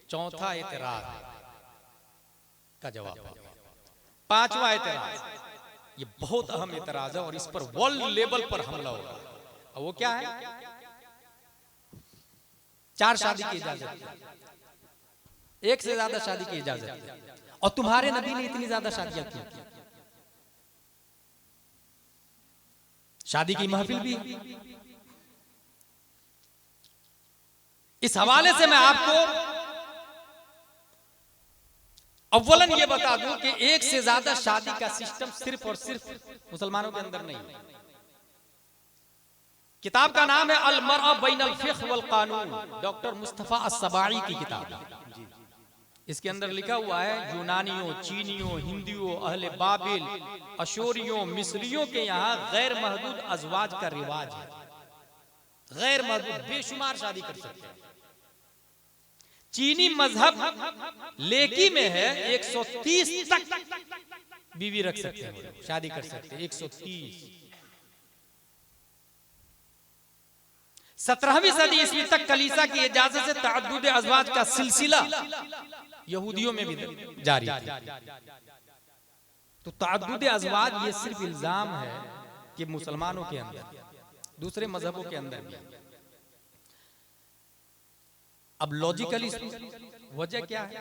चौथा एतराज का जवाब है। पांचवा एतराज, ये बहुत अहम एतराज है और इस पर वर्ल्ड लेवल पर हमला होगा। और वो क्या है? 4 शादी की इजाजत, एक से ज्यादा शादी की इजाजत। और तुम्हारे नबी ने इतनी ज्यादा शादियां क्यों की? शादी की महफिल भी। इस हवाले से मैं आपको अव्वलन ये बता दूं कि एक से ज्यादा शादी का सिस्टम सिर्फ और सिर्फ मुसलमानों के अंदर नहीं है। किताब का नाम है अल मरअ बैनल फिक्ह वल कानून, डॉक्टर मुस्तफा अस्सबाई की किताब है। इसके अंदर लिखा हुआ है यूनानियों, चीनियों, हिंदियों, अहले बाबिल, अशोरियों, मिस्रियों के यहाँ गैर महदूद अजवाज का रिवाज है। गैर महदूद बेशुमार शादी कर सकते हैं। चीनी मजहब लेकी में है 130 तक बीवी रख सकते हैं, शादी कर सकते हैं 130। 17वीं सदी ईस्वी तक कलीसा की इजाजत से तअद्दुद अज़वाज का सिलसिला यहूदियों में भी जारी था। तो तअद्दुद अज़वाज ये सिर्फ इल्जाम है कि मुसलमानों के अंदर, दूसरे मजहबों के अंदर भी। अब लॉजिकली वजह क्या है?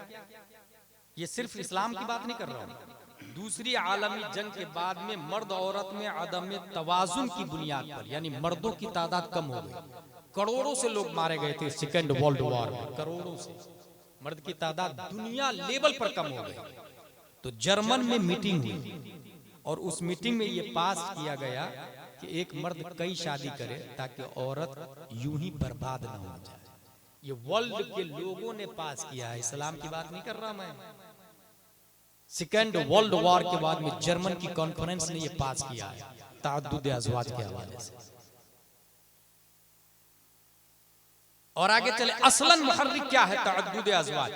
ये सिर्फ इस्लाम की बात नहीं कर रहा हूं। दूसरी आलमी जंग के बाद में मर्द औरत में अदम तवाजुन की बुनियाद पर, यानी मर्दों की तादाद कम हो गई। करोड़ों से लोग मारे गए थे सेकेंड वर्ल्ड वॉर में, करोड़ों से। मर्द की तादाद दुनिया लेवल पर कम हो गई। तो जर्मन में मीटिंग हुई और उस मीटिंग में ये पास किया गया कि एक मर्द कई शादी करे ताकि औरत यूं ही बर्बाद ना हो जाए। ये वर्ल्ड के लोगों ने पास किया है, इस्लाम की बात नहीं कर रहा मैं। सेकेंड वर्ल्ड वॉर के बाद में जर्मन की कॉन्फ्रेंस ने ये पास किया है तअद्दुद अज़वाज के हवाले से। और आगे चले, असलन मुहर्रिक क्या है तअद्दुद अज़वाज?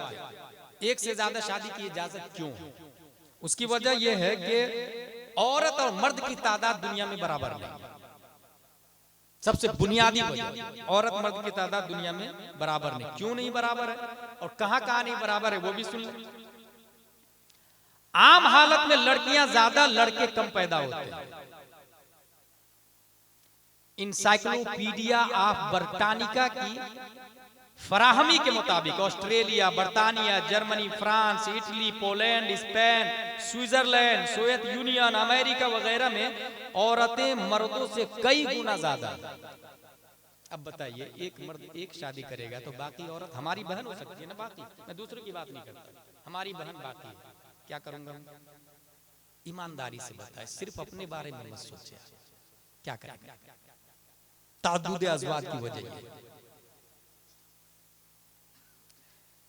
एक से ज्यादा शादी की इजाजत क्यों? उसकी वजह यह है कि औरत और मर्द की तादाद दुनिया में बराबर नहीं। सबसे बुनियादी वजह, औरत मर्द की तादाद दुनिया में बराबर नहीं। क्यों नहीं बराबर है और कहां कहां नहीं बराबर है वो भी सुन लो। आम हालत में लड़कियां ज्यादा, लड़के कम पैदा होते हैं। इंसाइक्लोपीडिया ऑफ ब्रिटानिका की फराहमी के मुताबिक ऑस्ट्रेलिया, बर्तानिया, Germany, France, Italy, Poland, Spain, Switzerland, Soviet Union, America वगैरह में औरतें मर्दों से कई गुना ज्यादा। अब बताइए, एक मर्द एक शादी करेगा तो बाकी औरत हमारी बहन हो सकती है ना, बाकी। मैं दूसरों की बात नहीं करता, हमारी बहन बाकी है। क्या करूंगा? ईमानदारी से बताए, सिर्फ अपने बारे में मत सोचे। क्या करेंगे? तअद्दुद अज़वाज की वजह ये।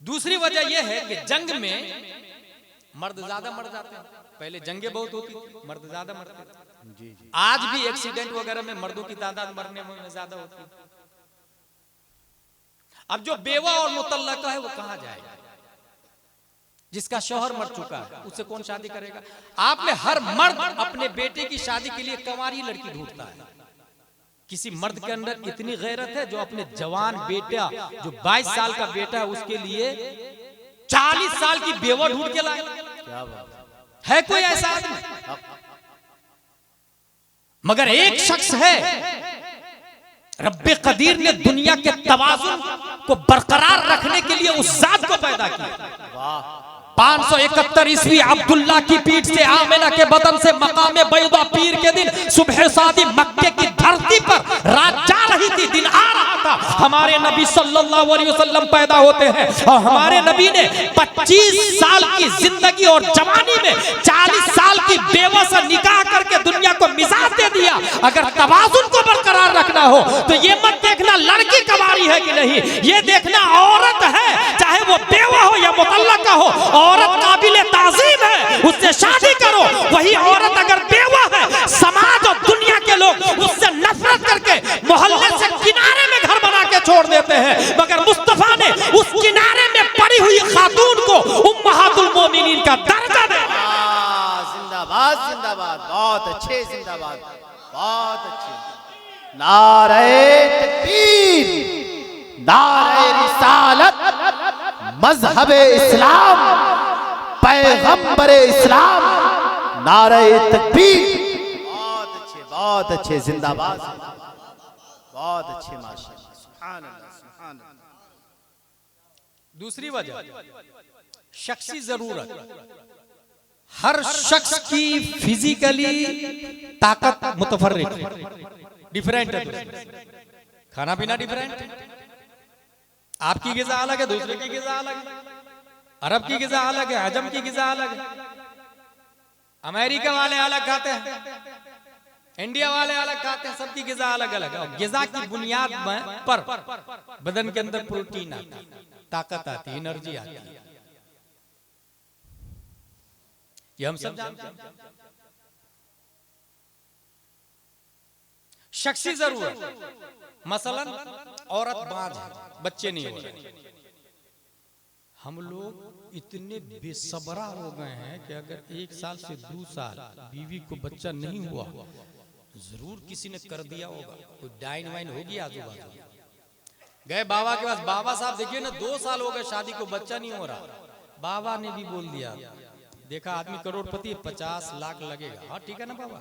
दूसरी वजह यह है कि जंग में मर्द ज्यादा मर जाते हैं। पहले जंगें बहुत होती थी, मर्द ज्यादा मरते थे। आज भी एक्सीडेंट वगैरह में मर्दों की तादाद मरने में ज्यादा होती है। अब जो बेवा और मुतल्लका है वो कहां जाएगा? जिसका शौहर मर चुका है उससे कौन शादी करेगा? आप में हर मर्द अपने बेटे की शादी के लिए कंवारी लड़की ढूंढता है। किसी मर्द के अंदर इतनी गैरत है जो अपने जवान बेटा, जो 22 साल का बेटा है, उसके लिए 40 साल की बेवा ढूंढ के लाए। क्या बात है? कोई ऐसा आदमी? मगर एक शख्स है, रब्बे कदीर ने दुनिया के तवाजुन को बरकरार रखने के लिए उस जात को पैदा किया। 571 ईस्वी अब्दुल्ला की पीठ से आमिना के बदन से मकामे बैदा पीर के दिन सुबह शादी मक्के की धरती पर रात जा रही थी, दिन आ रहा था। हमारे नबी सल्लल्लाहु अलैहि वसल्लम पैदा होते हैं और हमारे नबी ने 25 साल की जिंदगी और जवानी में 40 साल की बेवा से निकाह करके दुनिया को मिजाज दे दिया। अगर तवाजुन को बरकरार रखना हो तो ये मत देखना लड़की कंवारी है कि नहीं, ये देखना औरत है, चाहे वो बेवा हो या मुतल्लका हो, औरत काबिल ताज़ीम है, उससे शादी करो। वही औरत अगर बेवा है, समाज और दुनिया के लोग उससे नफरत करके मोहल्ले से किनारे में घर बना के छोड़ देते हैं। मगर मुस्तफा ने उस किनारे में पड़ी हुई खातून को उम्महातुल मोमिनीन का दर्जा दे। जिंदाबाद जिंदाबाद, बहुत अच्छे, जिंदाबाद, बहुत अच्छे। नारे तकबीर, नारे रिसालत, मजहब इस्लाम, पैगंबर इस्लाम, नारे तकबीर। बहुत अच्छे, जिंदाबाद, बहुत अच्छे, माशाअल्लाह, सुभान अल्लाह, सुभान अल्लाह। दूसरी वजह शख्सी जरूरत। हर शख्स की फिजिकली ताकत मुतफर्रिक है, डिफरेंट है। खाना पीना डिफरेंट है, आपकी गिज़ा अलग है, दूसरे की गिज़ा अलग है। अरब की गिज़ा अलग है, अजम की गिज़ा अलग है। अमेरिका वाले अलग खाते हैं, इंडिया वाले अलग खाते हैं, सबकी गिज़ा अलग अलग है। गिज़ा की बुनियाद पर बदन के अंदर प्रोटीन आता है, ताकत आती है, एनर्जी आती है। ये हम सब जानते हैं। शख्सी जरूरत, मसलन औरत बांझ है, बच्चे नहीं हो रहे। हम लोग इतने बेसब्रा हो गए हैं कि अगर 1 साल से 2 साल बीवी को बच्चा नहीं हुआ, जरूर किसी ने कर दिया होगा, कोई डाइन वाइन होगी आजू बाजू। गए बाबा के पास, बाबा साहब देखिए ना 2 साल हो गए शादी को, बच्चा नहीं हो रहा। बाबा ने भी बोल दिया, देखा आदमी करोड़पति है, 50 लाख लगेगा। हाँ ठीक है ना बाबा,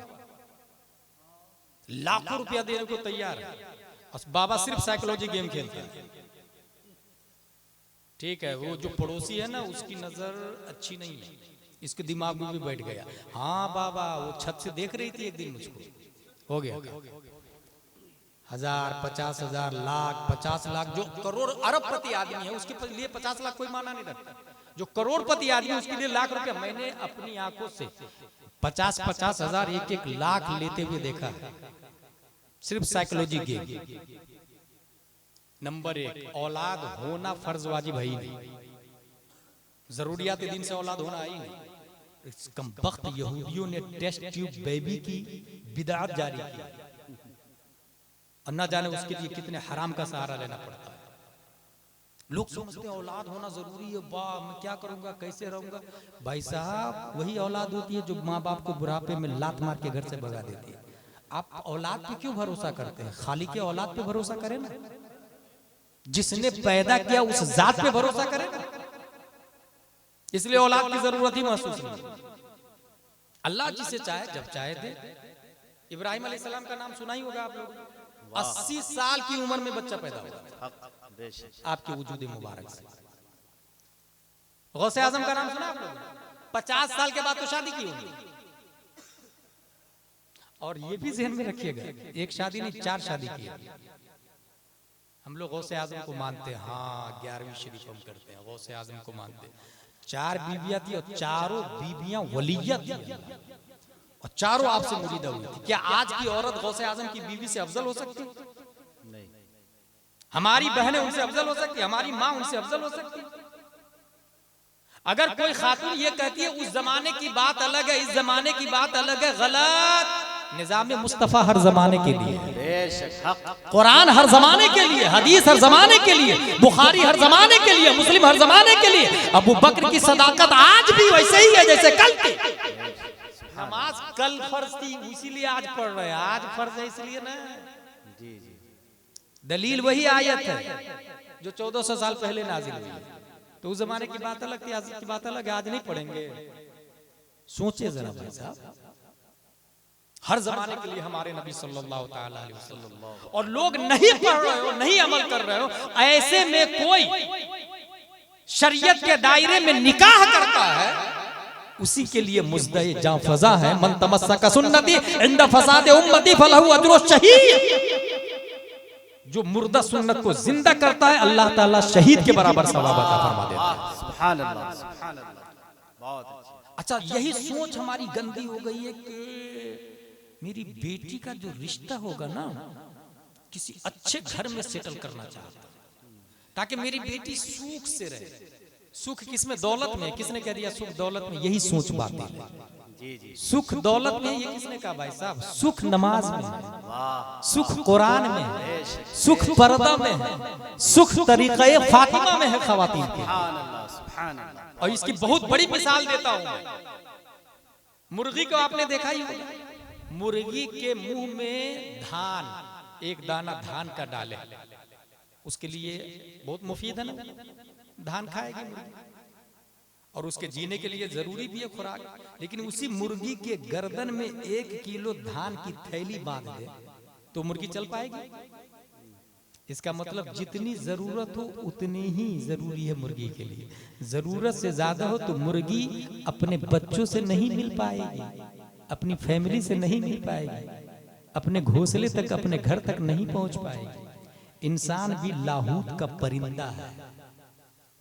लाखों रुपया देने को तैयार है। और बाबा सिर्फ साइकोलॉजी गेम खेलता है। ठीक है, वो जो पड़ोसी है ना उसकी नजर अच्छी नहीं है, इसके दिमाग में भी बैठ गया। हाँ बाबा, वो छत से देख रही थी एक दिन मुझको, हो गया 1000, 50,000, लाख, 50 लाख। जो करोड़ अरबपति आदमी है उसके लिए 50 लाख कोई माना नहीं रखता। जो करोड़पति आदमी उसके लिए लाख रुपया। मैंने अपनी आंखों से 50-50 हजार, 1-1 लाख लेते हुए देखा है, सिर्फ साइकोलॉजी गेम। नंबर 1, औलाद होना फर्ज वाजिब है ही नहीं, जरूरियात दिन से औलाद होना ही नहीं। इस कमबख्त यहूदियों ने टेस्ट ट्यूब बेबी की बिदअत जारी की, और न जाने उसके लिए कितने हराम का सहारा लेना पड़ता है। लोग समझते हैं औलाद होना जरूरी है, वाह मैं क्या करूंगा, कैसे रहूंगा। भाई साहब, वही औलाद होती है जो माँ बाप को बुढ़ापे में लात मार के घर से भगा देती है। आप औलाद पे क्यों भरोसा करते हैं? खाली के औलाद पे भरोसा करें ना, जिसने पैदा किया उस जात पे भरोसा करें ना। इसलिए औलाद की जरूरत ही महसूस नहीं। अल्लाह जिसे चाहे जब चाहे दे। इब्राहिम अलैहिस्सलाम का नाम सुना ही होगा आप लोग। 80 साल की उम्र में बच्चा पैदा हुआ आपके वजूद मुबारक से। गौसे आजम का नाम सुना आप लोग? 50 साल के बाद तो शादी की होगी। और ये भी ज़हन में रखिएगा, एक शादी नहीं 4 शादी की। हम लोग गौसे आजम को मानते हैं, हाँ 11वीं शरीफ हम करते हैं, गौसे आजम को मानते हैं। 4 बीवियां थी और चारों बीवियां वलिया थी और चारों आपसे मुरीदा हुई थी। क्या आज की औरत गौसे आजम की बीवी से अफजल हो सकती? नहीं। हमारी बहनें उनसे अफजल हो सकती, हमारी माँ उनसे अफजल हो सकती। अगर कोई खातून ये कहती है उस जमाने की बात अलग है, इस जमाने की बात अलग है, गलत। निजाम मुस्तफा हर जमाने के लिए, कुरान हर जमाने के लिए, हदीस हर जमाने के लिए, बुखारी हर जमाने के लिए, मुस्लिम हर जमाने के लिए। अबू बकर की सदाकत आज भी वैसे ही है जैसे कल थी। नमाज कल फर्ज थी इसीलिए आज पढ़ रहे हैं, आज फर्ज है इसलिए ना। जी जी, दलील वही आयत है जो 1400 साल पहले नाजिल हुई है। तो उस जमाने की बात अलग थी, आज की बात अलग है। आज नहीं पढ़ेंगे। सोचिए जरा भाई साहब, हर जमाने के लिए हमारे नबी सल्लल्लाहु अलैहि वसल्लम। और लोग नहीं पढ़ रहे हो, नहीं अमल कर रहे हो, ऐसे में कोई शरीयत के दायरे में निकाह करता है, उसी के लिए मुज़्दए जां फज़ा है। मन तमस्सका सुन्नती इंद फसाद उम्मती फलहु अज्रु शहीद। जो मुर्दा सुन्नत को जिंदा करता है, अल्लाह ताला शहीद के बराबर सवाब अता फरमा देता है। सुभान अल्लाह, सुभान अल्लाह। बहुत अच्छा, यही सोच हमारी गंदी हो गई है कि मेरी बेटी का जो रिश्ता होगा ना, किसी अच्छे घर में सेटल करना चाहता ताकि मेरी बेटी सुख से रहे। सुख किसमें? दौलत में। किसने कह दिया सुख दौलत में? यही सोच बात है। जी जी, सुख दौलत में ये किसने कहा भाई साहब? सुख नमाज में है, सुख कुरान में है, सुख पर्दा में है, सुख तरीक़े फातिमा में है ख़वातीन के। और इसकी बहुत बड़ी मिसाल देता हूं। मुर्गी को आपने देखा ही होगा, मुर्गी के मुंह में धान, एक दाना धान का डाले, उसके लिए बहुत मुफीद है ना। धान खाएगी मुर्गी, और उसके जीने के लिए जरूरी भी है खुराक। लेकिन उसी मुर्गी के गर्दन में 1 किलो धान की थैली बांध दे तो मुर्गी चल पाएगी? इसका मतलब जितनी जरूरत हो उतनी ही जरूरी है मुर्गी के लिए। जरूरत से ज्यादा हो तो मुर्गी अपने बच्चों से नहीं मिल पाएगी, अपनी फैमिली से नहीं मिल पाएगी, अपने घोंसले तक, अपने घर तक नहीं पहुंच पाएगी। इंसान भी लाहूत का परिंदा है,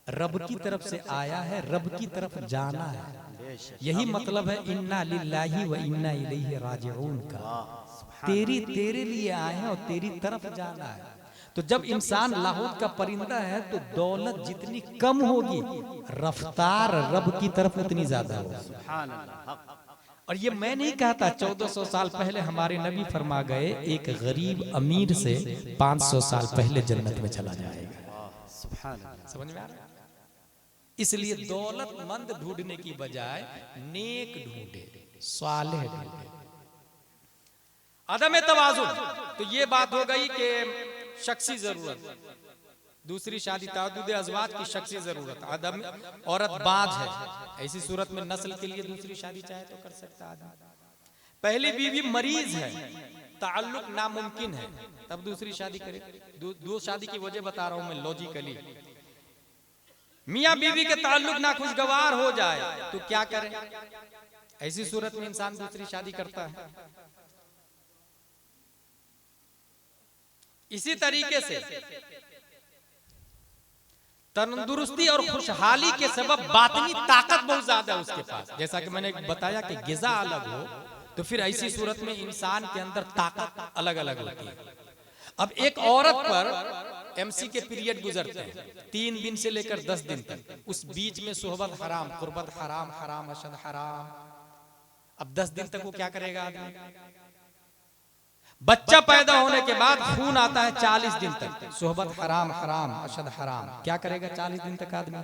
रब की तरफ से आया है, रब की तरफ जाना है। यही मतलब है इन्ना लिल्लाहि व इन्ना इलैहि राजिऊन का। तेरे लिए आए हैं और तेरी तरफ जाना है। तो जब इंसान लाहौत का परिंदा है तो दौलत जितनी कम होगी, रफ्तार रब की तरफ उतनी ज्यादा होगी। और ये मैं नहीं कहता, 1400 साल पहले हमारे नबी फरमा गए, एक गरीब अमीर से 500 साल पहले जन्नत में चला जाएगा। समझ में आ रहा है? इसलिए दौलतमंद ढूंढने की बजाय नेक ढूंढे, सालेह ढूंढे। अदम तवाज़ुन, तो ये बात हो गई कि शख्सी जरूरत, दूसरी शादी तादुद अज़वाज की शख्सी जरूरत। आदम औरत बाज है, ऐसी सूरत में नस्ल के लिए दूसरी शादी चाहे तो कर सकता आदमी। पहली बीवी मरीज है, ताल्लुक नामुमकिन है, तब दूसरी शादी करे। दो शादी की वजह बता रहा हूं मैं लॉजिकली। मियां बीवी के ताल्लुक नाखुशगवार हो जाए तो क्या करें? ऐसी सूरत में इंसान दूसरी शादी करता है। इसी तरीके से तंदुरुस्ती और खुशहाली के सबब बातनी ताकत बहुत ज्यादा है उसके पास। जैसा कि मैंने बताया कि गिजा अलग हो तो फिर ऐसी सूरत में इंसान के अंदर ताकत अलग अलग होती है। अब एक औरत पर एमसी के पीरियड गुजरते हैं 3 दिन से लेकर 10 दिन तक, उस बीच में सोहबत हराम, कुर्बत हराम, हराम अशद हराम। अब 10 दिन तक वो क्या करेगा आदमी? बच्चा पैदा होने के बाद खून आता है 40 दिन तक, सोहबत हराम, हराम अशद हराम। क्या करेगा 40 दिन तक आदमी?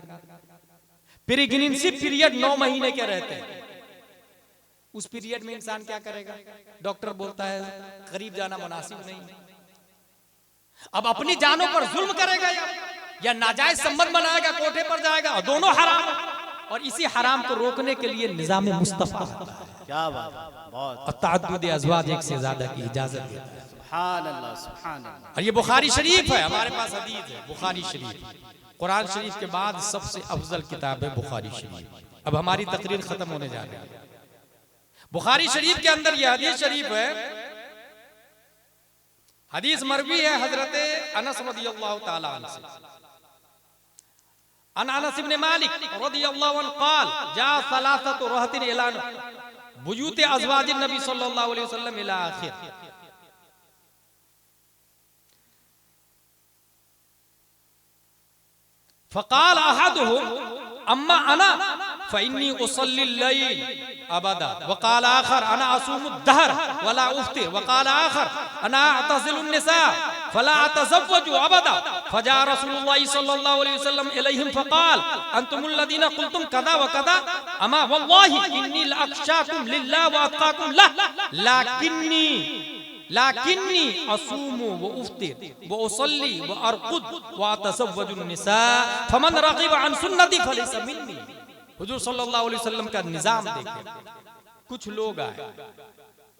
प्रेगनेंसी पीरियड 9 महीने के रहते हैं, उस पीरियड में इंसान क्या करेगा? डॉक्टर बोलता है करीब जाना मुनासिब नहीं। अब अपनी जानों पर जुल्म करेगा या नाजायज संबंध बनाएगा, कोठे पर जाएगा, और दोनों हराम। और इसी हराम को रोकने के लिए निजाम मुस्तफा, क्या बात, बहुत ताअद्दुद अज़वाज, एक से ज्यादा की इजाजत देता है। सुभान अल्लाह, सुभान अल्लाह। और ये बुखारी शरीफ है, हमारे पास हदीस है बुखारी शरीफ। कुरान शरीफ के बाद सबसे अफजल किताब है बुखारी शरीफ। अब हमारी तकरीर खत्म होने जा रही है। बुखारी शरीफ के अंदर यह हदीस शरीफ है, हदीस मरवी है हजरत अनस रज़ियल्लाहु ताला अन्हु से। अन अनस इब्न मालिक रज़ियल्लाहु अन्हु क़ाल जा सलासतु रहतिन इला बुयूत अज़वाजिन नबी सल्लल्लाहु अलैहि वसल्लम इला आखिर। फ़क़ाल अहदुहुम अम्मा अना फ़इन्नी उसल्ली लैल अबदा, वक़ाल आखर अना असूमु दहर वला उफ्तिर, वक़ाल आखर अना अतज़िलु निसा फला अतज़व्वजु अबदा। फजा रसूलुल्लाह सल्लल्लाहु अलैहि वसल्लम इलैहिम फ़क़ाल अंतुमुल लदीना क़ुल्तुम कज़ा व कज़ा अमा वल्लाहि इन्नी लअख़शाकुम लिल्लाह व अत्क़ाकुम लह लाकिन्नी असूमु व उफ्तिर व उसल्ली व अरकुद व अतज़व्वजु निसा फमन रग़िब अन सुन्नती फलैसा मिन्नी। हुजूर सल्लल्लाहु अलैहि वसल्लम का निजाम देखें। कुछ लोग आए,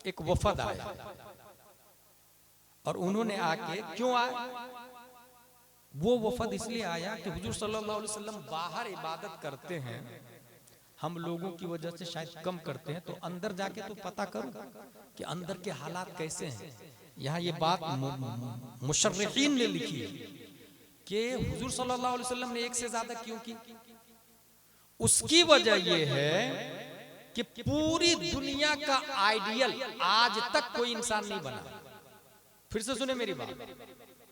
एक वफद आया, और उन्होंने आके, क्यों आए? वो वफद इसलिए आया कि हुजूर सल्लल्लाहु अलैहि वसल्लम बाहर इबादत करते हैं, हम लोगों की वजह से शायद कम करते हैं, तो अंदर जाके तो पता करो कि अंदर के हालात कैसे हैं। यहाँ ये बात मुशर्रिखीन ने लिखी है कि हुजूर सल्लल्लाहु अलैहि वसल्लम ने एक से ज्यादा क्यों की। उसकी वजह ये है कि पूरी दुनिया का आइडियल आज तक कोई इंसान नहीं बना। फिर से सुने मेरी बात,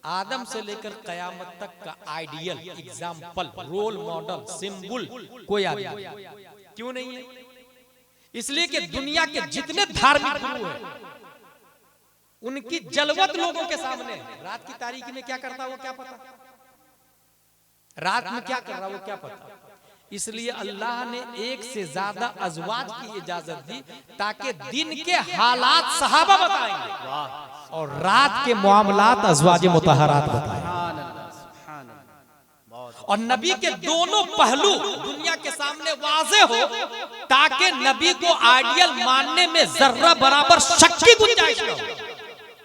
आदम से लेकर कयामत तक का ideal, example, role model, symbol कोई आदमी क्यों नहीं है? इसलिए कि दुनिया के जितने धार्मिक गुरु हैं उनकी जलवत लोगों के सामने है। रात की तारीकी में क्या करता वो क्या पता, रात में क्या कर रहा वो क्या पता। इसलिए अल्लाह ने एक से ज्यादा अज़वाज की इजाजत दी ताकि दिन के हालात सहाबा बताएंगे और रात के मामलात अज़वाज मुतहरात बताएंगे। और नबी के दोनों पहलू दुनिया के सामने वाज़े हो, ताकि नबी को आइडियल मानने में जर्रा बराबर शक की गुंजाइश न हो।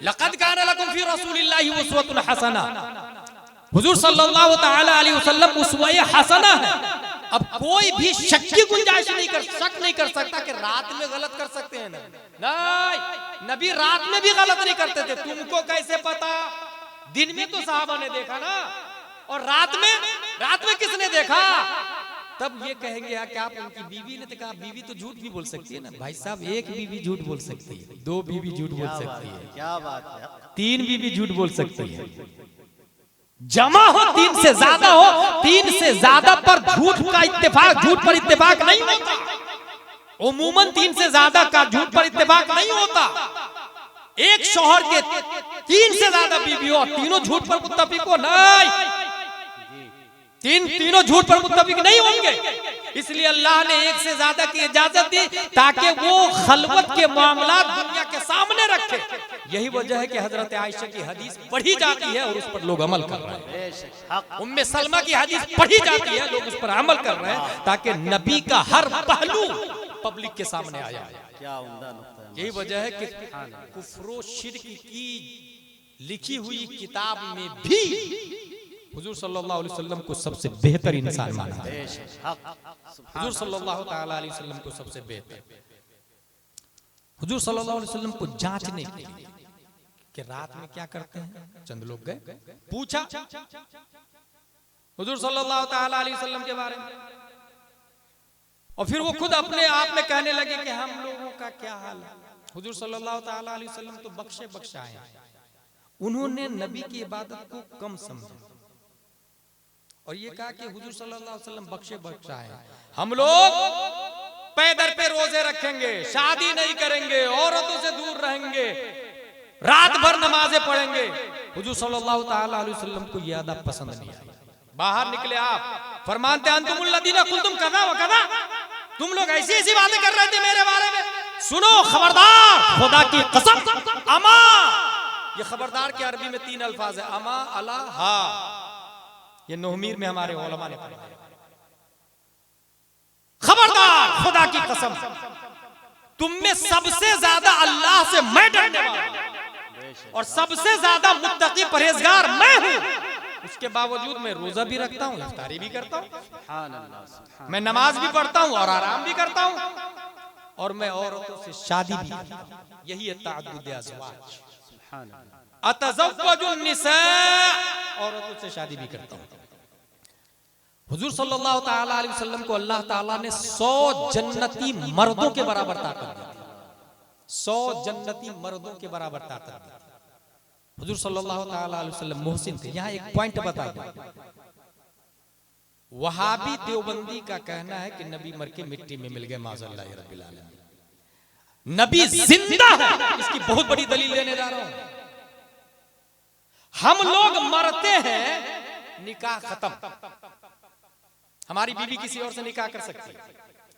लक़द काना लकुम फी रसूलिल्लाहि उस्वतुन हसना, हुजूर सल्लल्लाहु तआला अलैहि वसल्लम उसवे हसना है। अब कोई भी शक की गुंजाइश शक नहीं कर सकता कि रात में गलत कर सकते हैं। नहीं, नबी रात में भी गलत नहीं करते थे। तुमको कैसे पता? दिन में तो साहबा ने देखा ना, और रात में किसने देखा? तब ये कहेंगे कि आप उनकी बीवी ने कहा, बीवी तो झूठ भी बोल सकती है ना भाई साहब। एक बीवी झूठ बोल सकती है, दो बीवी झूठ बोल सकती है, क्या बात है, तीन बीवी झूठ बोल सकती है। जमा हो तीन से ज्यादा हो, तीन से ज्यादा पर झूठ का इत्तेफाक, झूठ पर इत्तेफाक नहीं होता। उमूमन तीन से ज्यादा का झूठ पर इत्तेफाक नहीं होता। एक शौहर के तीन से ज्यादा बीवी हो, तीनों झूठ पर मुत्तफिक हो नहीं, तीनों झूठ पर मुत्तफिक नहीं होंगे। इसलिए अल्लाह ने एक से ज्यादा की इजाजत दी ताकि वो खलवत के मामला दुनिया के सामने रखे। यही वजह है कि हजरत आयशा की हदीस पढ़ी जाती है और उस पर लोग अमल कर रहे हैं। उम्मे सलमा की हदीस पढ़ी जाती है, लोग उस पर अमल कर रहे हैं, ताकि नबी का हर पहलू पब्लिक के सामने आया। क्या उम्दा नुक्ता है। यही वजह है कि कुफ्र शिर्क की लिखी हुई किताब में भी हुजूर सल्लल्लाहु अलैहि वसल्लम को सबसे बेहतर इंसान माना है। हुजूर सल्लल्लाहु ताला अलैहि वसल्लम को सबसे बेहतर, हुजूर सल्लल्लाहु अलैहि वसल्लम को जांचने के लिए कि रात में क्या करते हैं, चंद लोग गए, पूछा हुजूर सल्लल्लाहु ताला अलैहि वसल्लम के बारे में, और फिर वो खुद अपने आप में कहने लगे कि हम लोगों का क्या हाल है। हुजूर सल्लल्लाहु ताला अलैहि वसल्लम तो बख्शे बख्शाए, उन्होंने नबी की इबादत को कम समझा और ये कहा कि हुजूर सल्लल्लाहु अलैहि वसल्लम बख्शे बख्शाए, हम लोग पैदर पे रोजे रखेंगे, शादी नहीं करेंगे, औरतों से दूर रहेंगे, रात भर नमाजें पढ़ेंगे। हुजूर सल्लल्लाहु ताला अलैहि वसल्लम को ये अदब पसंद नहीं आई। बाहर निकले आप, फरमाते अंतुमुल लदीना कुल्तुम कज़ा व कज़ा, तुम लोग ऐसी ऐसी बातें कर रहे थे मेरे बारे में, सुनो खबरदार, खुदा की कसम, अमा, ये खबरदार के अरबी में तीन अल्फाज है, अमा, अला, हा। ये नोहमीर में हमारे उलमा ने पढ़ा, खबरदार, खुदा की कसम, तुम में सबसे ज्यादा अल्लाह से मैं डरने वाला हूं और सबसे ज्यादा मुत्तकी परहेजगार मैं हूं। उसके बावजूद मैं रोजा भी रखता हूँ, इफ्तारी भी करता हूँ, मैं नमाज भी पढ़ता हूँ और आराम भी करता हूँ, और मैं औरतों से शादी भी करता हूँ। यही है तअद्दुद अज़वाज, अतज़व्वजुन निसा, औरतों से शादी भी करता हूँ। हुजूर सल्लल्लाहु ताला अलैहि वसल्लम को अल्लाह ताला ने 100 जन्नती मर्दों के बराबर ताकत दी, 100 जन्नती मर्दों के बराबर ताकत दी। हुजूर सल्लल्लाहु ताला अलैहि वसल्लम मोहसिन थे। यहाँ एक पॉइंट बता दूं, वहाबी देवबंदी का कहना है कि नबी मर के मिट्टी में मिल गए, माज़अल्लाह रब्बिल आलमीन। नबी जिंदा है, इसकी बहुत बड़ी दलील लेने जा रहा हूं। हम लोग मरते हैं, निकाह खत्म, हमारी बीवी किसी और से निकाह कर सकती है,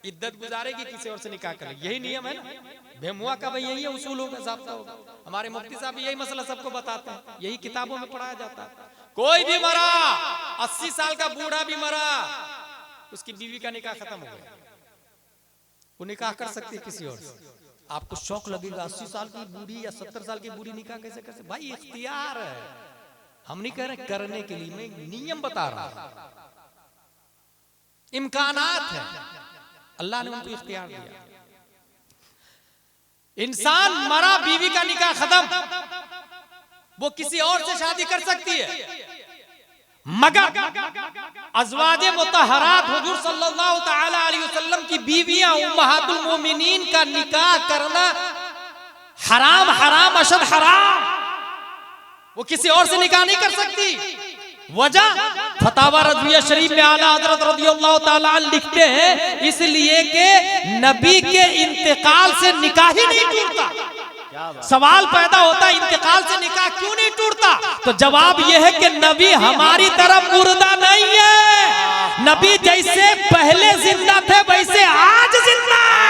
इद्दत गुजारेगी, किसी और से निकाह करेगी, यही नियम है ना। बेमुआ का भाई यही है, उसूल होगा, ज़ाब्ता होगा। हमारे मुफ्ती साहब यही मसला सबको बताते हैं, यही किताबों में पढ़ाया जाता है। कोई भी मरा, 80 साल का बूढ़ा भी मरा, उसकी बीवी का निकाह खत्म हो गया, वो निकाह कर सकती है किसी और से। आपको शौक लगेगा 80 साल की बूढ़ी या 70 साल की बूढ़ी निकाह कैसे कर सकते? भाई इख्तियार है, हम नहीं कह रहे करने के लिए, मैं नियम बता रहा हूं, इम्कानात है, अल्लाह ने उनको इख्तियार दिया। इंसान मरा, बीवी का निकाह खत्म, वो किसी और से शादी कर सकती है, मगर अज़वाजे मुतहरात हुजूर सल्लल्लाहु ताला अलैहि वसल्लम की बीवियां उम्महातुल मोमिनीन का निकाह करना हराम, हराम अशद हराम, वो किसी और से निकाह नहीं कर सकती। वजह फतावा रज़विया शरीफ में आला हज़रत रज़ियल्लाहु ताला अन्हु लिखते हैं, इसलिए कि नबी के इंतकाल से निकाह ही नहीं टूटता। सवाल पैदा होता है इंतकाल से निकाह क्यों नहीं टूटता? तो जवाब यह है कि नबी हमारी तरफ मुर्दा नहीं है, नबी जैसे पहले जिंदा थे वैसे आज जिंदा है।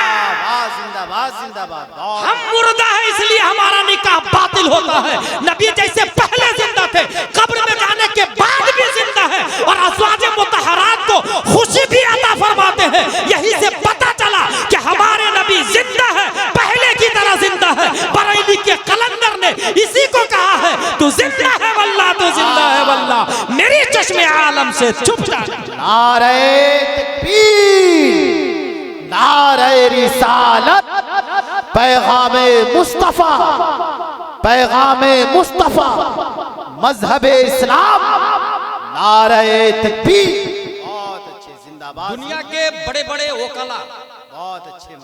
जिंदाबाद जिंदाबाद। हम मुर्दा है इसलिए हमारा निकाह बातिल होता है, नबी जैसे पहले जिंदा थे, कब्र में जाने के बाद भी जिंदा है, और अज़वाजे है। यही से पता चला कि हमारे नबी जिंदा है, पहले की तरह जिंदा है। बरेली के कलंदर ने इसी को कहा है, तू जिंदा है वल्लाह, तू जिंदा है वल्लाह, मेरी चश्मे आलम से छुप जा। नारे तकबीर, नारे रिसालत, पैगामे मुस्तफा, पैगामे मुस्तफा, मजहबे इस्लाम, नारे तकबीर। बहुत अच्छे, जिंदाबाद। दुनिया के बड़े बड़े वकाला बहुत अच्छे।